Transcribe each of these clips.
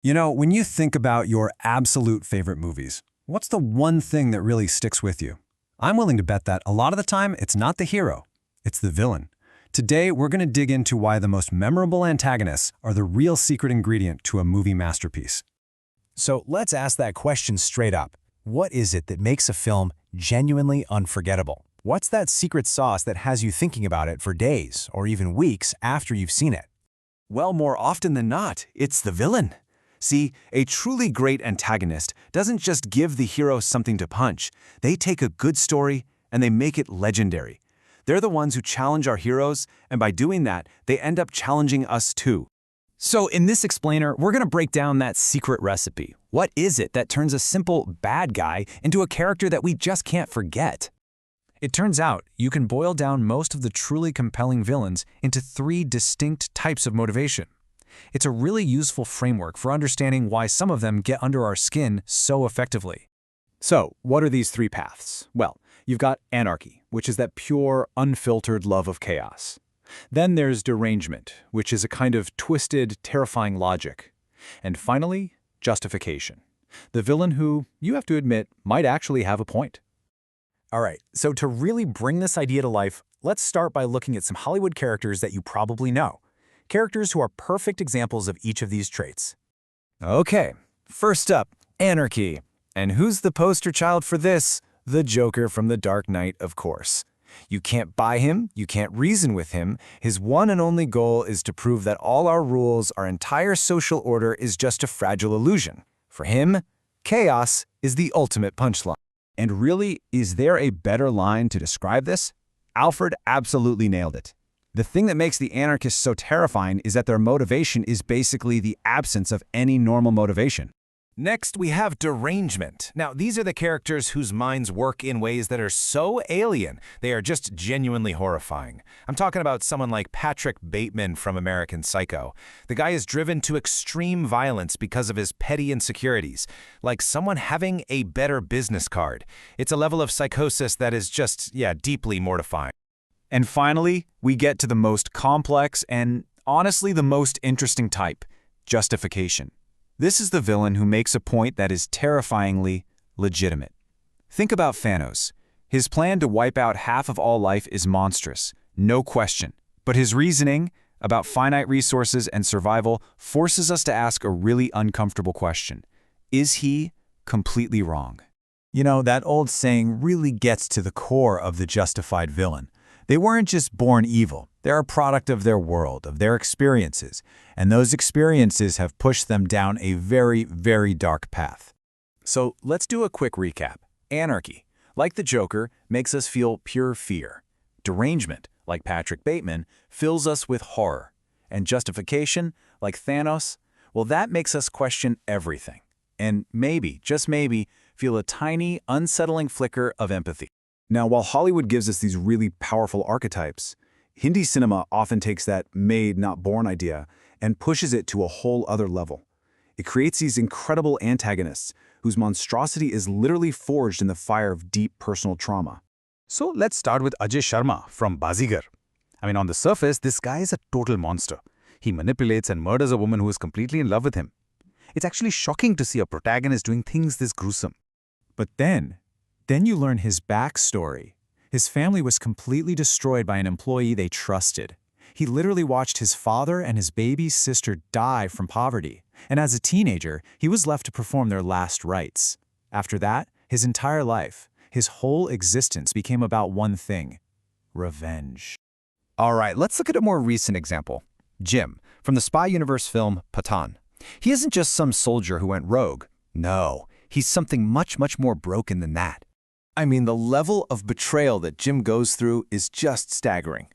You know, when you think about your absolute favorite movies, what's the one thing that really sticks with you? I'm willing to bet that a lot of the time it's not the hero, it's the villain. Today, we're going to dig into why the most memorable antagonists are the real secret ingredient to a movie masterpiece. So let's ask that question straight up. What is it that makes a film genuinely unforgettable? What's that secret sauce that has you thinking about it for days or even weeks after you've seen it? Well, more often than not, it's the villain. See, a truly great antagonist doesn't just give the hero something to punch. They take a good story and they make it legendary. They're the ones who challenge our heroes, and by doing that, they end up challenging us too. So in this explainer, we're going to break down that secret recipe. What is it that turns a simple bad guy into a character that we just can't forget? It turns out you can boil down most of the truly compelling villains into 3 distinct types of motivation. It's a really useful framework for understanding why some of them get under our skin so effectively. So, what are these 3 paths? Well, you've got anarchy, which is that pure, unfiltered love of chaos. Then there's derangement, which is a kind of twisted, terrifying logic. And finally, justification. The villain who, you have to admit, might actually have a point. All right, so to really bring this idea to life, let's start by looking at some Hollywood characters that you probably know. Characters who are perfect examples of each of these traits. Okay, first up, anarchy. And who's the poster child for this? The Joker from The Dark Knight, of course. You can't buy him, you can't reason with him. His one and only goal is to prove that all our rules, our entire social order is just a fragile illusion. For him, chaos is the ultimate punchline. And really, is there a better line to describe this? Alfred absolutely nailed it. The thing that makes the anarchists so terrifying is that their motivation is basically the absence of any normal motivation. Next, we have derangement. Now, these are the characters whose minds work in ways that are so alien, they are just genuinely horrifying. I'm talking about someone like Patrick Bateman from American Psycho. The guy is driven to extreme violence because of his petty insecurities, like someone having a better business card. It's a level of psychosis that is just, deeply mortifying. And finally, we get to the most complex and, honestly, the most interesting type, justification. This is the villain who makes a point that is terrifyingly legitimate. Think about Thanos. His plan to wipe out half of all life is monstrous, no question. But his reasoning about finite resources and survival forces us to ask a really uncomfortable question. Is he completely wrong? You know, that old saying really gets to the core of the justified villain. They weren't just born evil. They're a product of their world, of their experiences, and those experiences have pushed them down a very, very dark path. So let's do a quick recap. Anarchy, like the Joker, makes us feel pure fear. Derangement, like Patrick Bateman, fills us with horror. And justification, like Thanos, well, that makes us question everything. And maybe, just maybe, feel a tiny, unsettling flicker of empathy. Now, while Hollywood gives us these really powerful archetypes, Hindi cinema often takes that made, not born idea and pushes it to a whole other level. It creates these incredible antagonists whose monstrosity is literally forged in the fire of deep personal trauma. So let's start with Ajay Sharma from Bazigar. On the surface, this guy is a total monster. He manipulates and murders a woman who is completely in love with him. It's actually shocking to see a protagonist doing things this gruesome. But then you learn his backstory. His family was completely destroyed by an employee they trusted. He literally watched his father and his baby sister die from poverty. And as a teenager, he was left to perform their last rites. After that, his entire life, his whole existence became about one thing: revenge. All right, let's look at a more recent example. Jim, from the spy universe film Pathan. He isn't just some soldier who went rogue. No, he's something much, much more broken than that. The level of betrayal that Jim goes through is just staggering.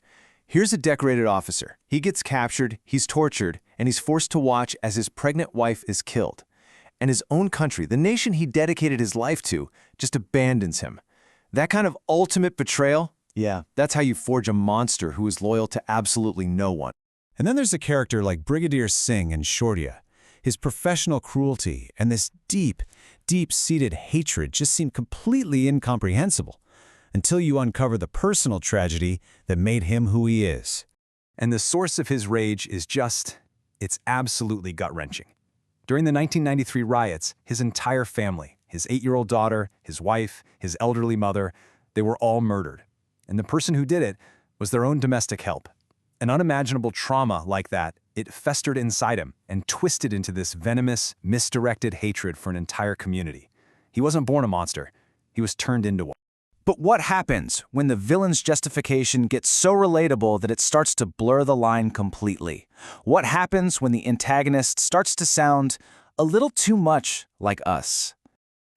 Here's a decorated officer. He gets captured, he's tortured, and he's forced to watch as his pregnant wife is killed. And his own country, the nation he dedicated his life to, just abandons him. That kind of ultimate betrayal, that's how you forge a monster who is loyal to absolutely no one. And then there's a character like Brigadier Singh in Shortia. His professional cruelty and this deep-seated hatred just seem completely incomprehensible until you uncover the personal tragedy that made him who he is. And the source of his rage is it's absolutely gut-wrenching. During the 1993 riots, his entire family, his 8-year-old daughter, his wife, his elderly mother, they were all murdered. And the person who did it was their own domestic help. An unimaginable trauma like that, it festered inside him and twisted into this venomous, misdirected hatred for an entire community. He wasn't born a monster. He was turned into one. But what happens when the villain's justification gets so relatable that it starts to blur the line completely? What happens when the antagonist starts to sound a little too much like us?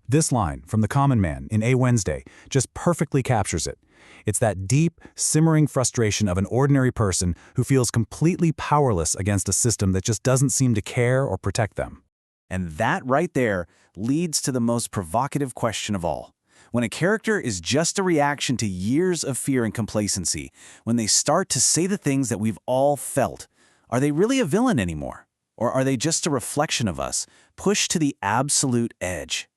This line from the common man in A Wednesday just perfectly captures it. It's that deep, simmering frustration of an ordinary person who feels completely powerless against a system that just doesn't seem to care or protect them. And that right there leads to the most provocative question of all. When a character is just a reaction to years of fear and complacency, when they start to say the things that we've all felt, are they really a villain anymore? Or are they just a reflection of us, pushed to the absolute edge?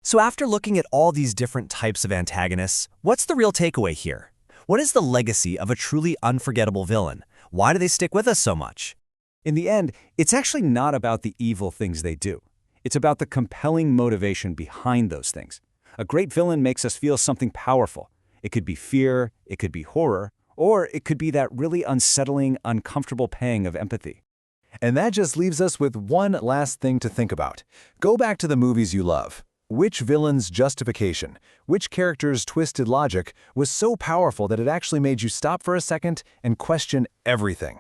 So after looking at all these different types of antagonists, what's the real takeaway here? What is the legacy of a truly unforgettable villain? Why do they stick with us so much? In the end, it's actually not about the evil things they do. It's about the compelling motivation behind those things. A great villain makes us feel something powerful. It could be fear, it could be horror, or it could be that really unsettling, uncomfortable pang of empathy. And that just leaves us with one last thing to think about. Go back to the movies you love. Which villain's justification, which character's twisted logic was so powerful that it actually made you stop for a second and question everything?